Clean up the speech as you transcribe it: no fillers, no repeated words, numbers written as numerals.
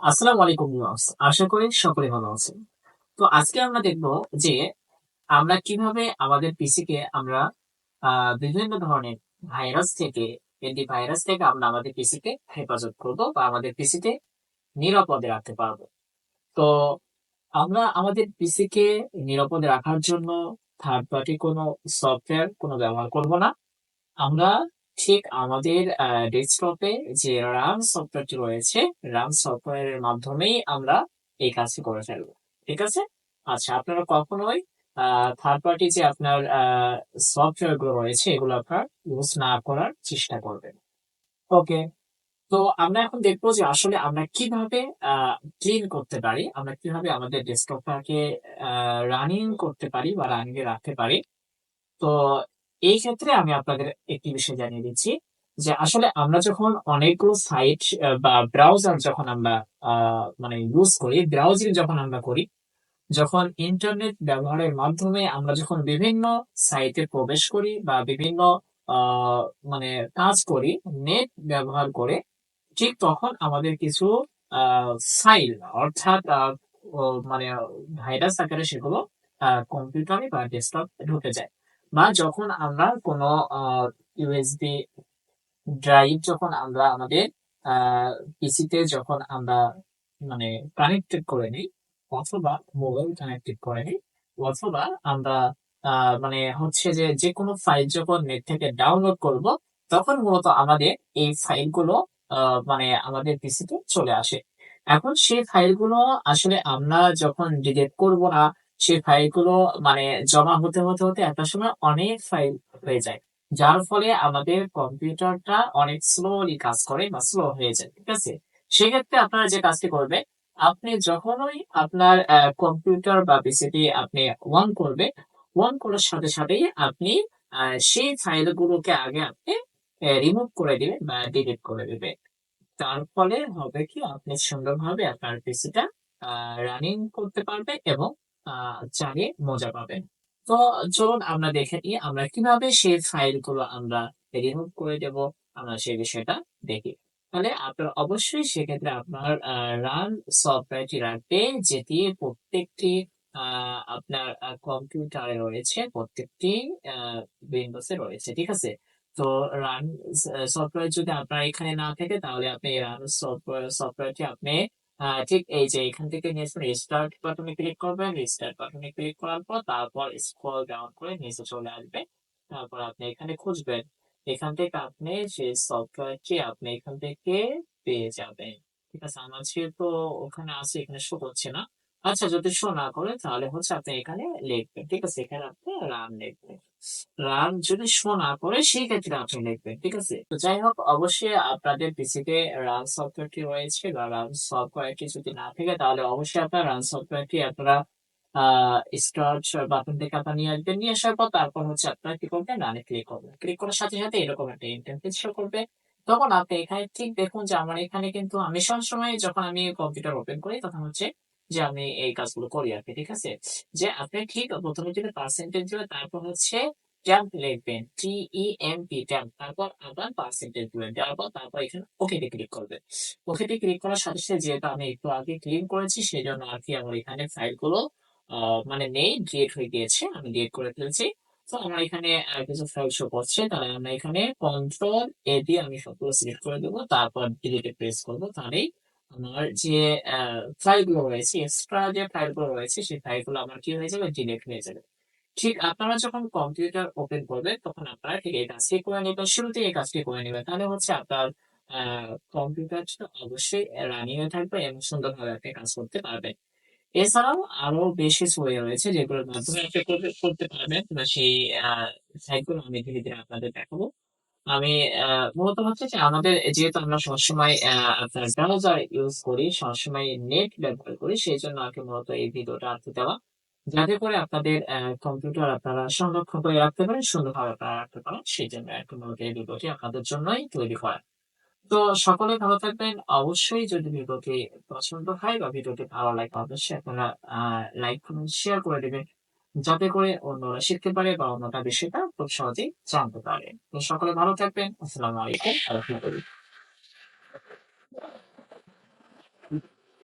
আসসালামু আলাইকুম ভিউয়ার্স। আশা করি সকলে ভালো আছেন। তো আজকে আমরা দেখব যে আমরা কিভাবে আমাদের পিসিকে আমরা বিভিন্ন ধরনের ভাইরাস থেকে অ্যান্টিভাইরাস থেকে আমরা আমাদের পিসিকে হেফাজত করব বা আমাদের পিসিতে নিরাপদে রাখতে পারবো। তো আমরা আমাদের পিসিকে নিরাপদে রাখার জন্য থার্ড পার্টি কোনো সফটওয়্যার কোনো ব্যবহার করব না। আমরা ঠিক আমাদের ডেস্কটপে যে রান সফটওয়্যারটি রয়েছে, রান সফটওয়্যারের মাধ্যমেই আমরা এই কাজটি করে ফেলবো। ঠিক আছে? আচ্ছা, আপনারা কখনোই থার্ড পার্টি যে আপনার সফটওয়্যার গুলো রয়েছে এগুলো আপনার ইউজ না করার চেষ্টা করবেন। ওকে। তো আমরা এখন দেখবো যে আসলে আমরা কিভাবে ক্লিন করতে পারি, আমরা কিভাবে আমাদের ডেস্কটপটাকে রানিং করতে পারি বা রানিং এ রাখতে পারি। তো এই ক্ষেত্রে আমি আপনাদের একটি বিষয় জানিয়ে দিচ্ছি যে আসলে আমরা যখন অনেকগুলো সাইট বা ব্রাউজার যখন আমরা মানে ইউজ করি, ব্রাউজিং যখন আমরা করি, যখন ইন্টারনেট ব্যবহারের মাধ্যমে আমরা যখন বিভিন্ন সাইটে প্রবেশ করি বা বিভিন্ন আহ, মানে কাজ করি নেট ব্যবহার করে, ঠিক তখন আমাদের কিছু ফাইল অর্থাৎ মানে ভাইরাস আকারে সেগুলো কম্পিউটারে বা ডেস্কটপ ঢুকে যায়। বা যখন আমরা কোনো ইউএসবি ড্রাইভ যখন আমরা আমাদের পিসিতে যখন আমরা মানে কানেক্টেড করে নিই, অথবা মোবাইল কানেক্টেড করে নিই, অথবা আমরা মানে হচ্ছে যে যে কোনো ফাইল যখন নেট থেকে ডাউনলোড করব, তখন মূলত আমাদের এই ফাইলগুলো মানে আমাদের পিসিতে চলে আসে। এখন সেই ফাইলগুলো আসলে আমরা যখন ডিলিট করব না, সেই ফাইলগুলো মানে জমা হতে হতে হতে একটা সময় অনেক ফাইল হয়ে যায়, যার ফলে আমাদের কম্পিউটারটা অনেক স্লোলি কাজ করে বা স্লো হয়ে যায়। ঠিক আছে? সেক্ষেত্রে আপনারা যে কাজটি করবে, আপনি যখনই আপনার কম্পিউটার বা পিসিটি আপনি অন করবে, অন করার সাথে সাথেই আপনি সেই ফাইলগুলোকে আগে আপনি রিমুভ করে দিবেন বা ডিলিট করে দিবেন। তার ফলে হবে কি, আপনি সুন্দরভাবে আপনার পিসিটা রানিং করতে পারবেন এবং চালিয়ে মজা পাবেন। তো চলুন আমরা দেখে নিই আমরা কিভাবে সেই ফাইলগুলো আমরা রিমুভ করে দেব, আমরা সেই বিষয়টা দেখি। তাহলে আপনার অবশ্যই সেক্ষেত্রে আপনার রান সফটওয়্যারটি রাখবে, যেটি প্রত্যেকটি আপনার কম্পিউটারে রয়েছে, প্রত্যেকটি উইন্ডোজে রয়েছে। ঠিক আছে? তো রান সফটওয়্যার যদি আপনার এখানে না থাকে, তাহলে আপনি রান সফটওয়্যারটি আপনি ঠিক এই যে এখান থেকে নিয়ে রিস্টার্ট বাটনে ক্লিক করবেন। রিস্টার্ট বাটনে ক্লিক করার পর তারপর স্ক্রল ডাউন করে নিচে চলে আসবে। তারপর আপনি এখানে খুঁজবেন, এখান থেকে আপনি সেই সফটওয়্যারটি আপনি এখান থেকে পেয়ে যাবেন। ঠিক আছে? আমার যেহেতু ওখানে আছে, এখানে শো করছে না। আচ্ছা, যদি শো না করে তাহলে হচ্ছে আপনি এখানে লিখবেন। ঠিক আছে? এখানে আপনি রান লিখবেন। রান যদি শো না করে সেই ক্ষেত্রে আপনি লিখবেন। ঠিক আছে? তো যাই হোক, অবশ্যই আপনাদের পিসিতে রান সফটওয়্যারটি রয়েছে বা রান সফটওয়্যারটি যদি না থাকে, তাহলে অবশ্যই আপনার রান সফটওয়্যারটি আপনারা স্টার্ট বাটন থেকে আপনার নিয়ে আসবেন। নিয়ে আসার পর তারপর হচ্ছে আপনারা কি করবেন, রানে ক্লিক করবেন। ক্লিক করার সাথে সাথে এরকম একটা ইন্টারফেস শো করবে। তখন আপনি এখানে ঠিক দেখুন যে আমার এখানে কিন্তু আমি সবসময় যখন আমি কম্পিউটার ওপেন করি তখন হচ্ছে যে আমি এই কাজগুলো করি আর কি। ঠিক আছে? যে আপনি ঠিক প্রথমে যদি পার্সেন্টেজ দিবেন, তারপর হচ্ছে ট্যাম্প লিখবেন, TEMP ট্যাম্প, তারপর আবার পার্সেন্টেজ দিবেন, দেওয়ার পর তারপর এখানে ওকেতে ক্লিক করবেন। ওকেতে ক্লিক করার সাথে সাথে যেহেতু আমি একটু আগে ক্লিন করেছি, সেই জন্য আর কি আমার এখানে ফাইলগুলো মানে নেই, ডিলিট হয়ে গিয়েছে, আমি ডিলিট করে ফেলেছি। তো আমার এখানে কিছু ফাইল শো করছে, তাহলে আমরা এখানে কন্ট্রোল এ দিয়ে আমি সবগুলো সিলেক্ট করে দেবো, তারপর ডিলিটে প্রেস করবো। তাহলেই আমার যে ফাইলগুলো রয়েছে, এক্সট্রা যে ফাইলগুলো রয়েছে, সেই ফাইলগুলো আমার কি হয়ে যাবে, ডিলিট হয়ে যাবে। ঠিক আপনারা যখন কম্পিউটার ওপেন করবেন তখন আপনারা ঠিক এই কাজটি করে নেবেন, শুরুতেই এই কাজটি করে নেবেন, তাহলে হচ্ছে আপনার কম্পিউটারটা অবশ্যই রানিং এ থাকবে এবং সুন্দরভাবে আপনি কাজ করতে পারবেন। এছাড়াও আরো বেশ কিছু ওয়ে রয়েছে যেগুলোর মাধ্যমে আপনি করতে পারবেন, বা সেই সাইটগুলো আমি ধীরে ধীরে আপনাদের দেখাবো। আমি মূলত হচ্ছে যে আমাদের যেহেতু আমরা সবসময় আপনার ব্রাউজার ইউজ করি, সবসময় নেট ব্যবহার করি, সেই জন্য আর কি মূলত এই ভিডিওটা আর কি দেওয়া, যাতে করে আপনাদের কম্পিউটার আপনারা সংরক্ষণ করে রাখতে পারেন, সুন্দরভাবে আপনারা রাখতে পারেন। সেই জন্য আর কি মূলত এই ভিডিওটি আপনাদের জন্যই তৈরি করা। তো সকলে ভালো থাকবেন। অবশ্যই যদি ভিডিওটি পছন্দ হয় বা ভিডিওটি ভালো লাগে, অবশ্যই আপনারা লাইক কমেন্ট শেয়ার করে দিবেন, যাতে করে অন্যরা শিখতে পারে বা অন্যটা বিষয়টা খুব সহজেই জানতে পারে। তো সকলে ভালো থাকবেন। আসসালামু আলাইকুম।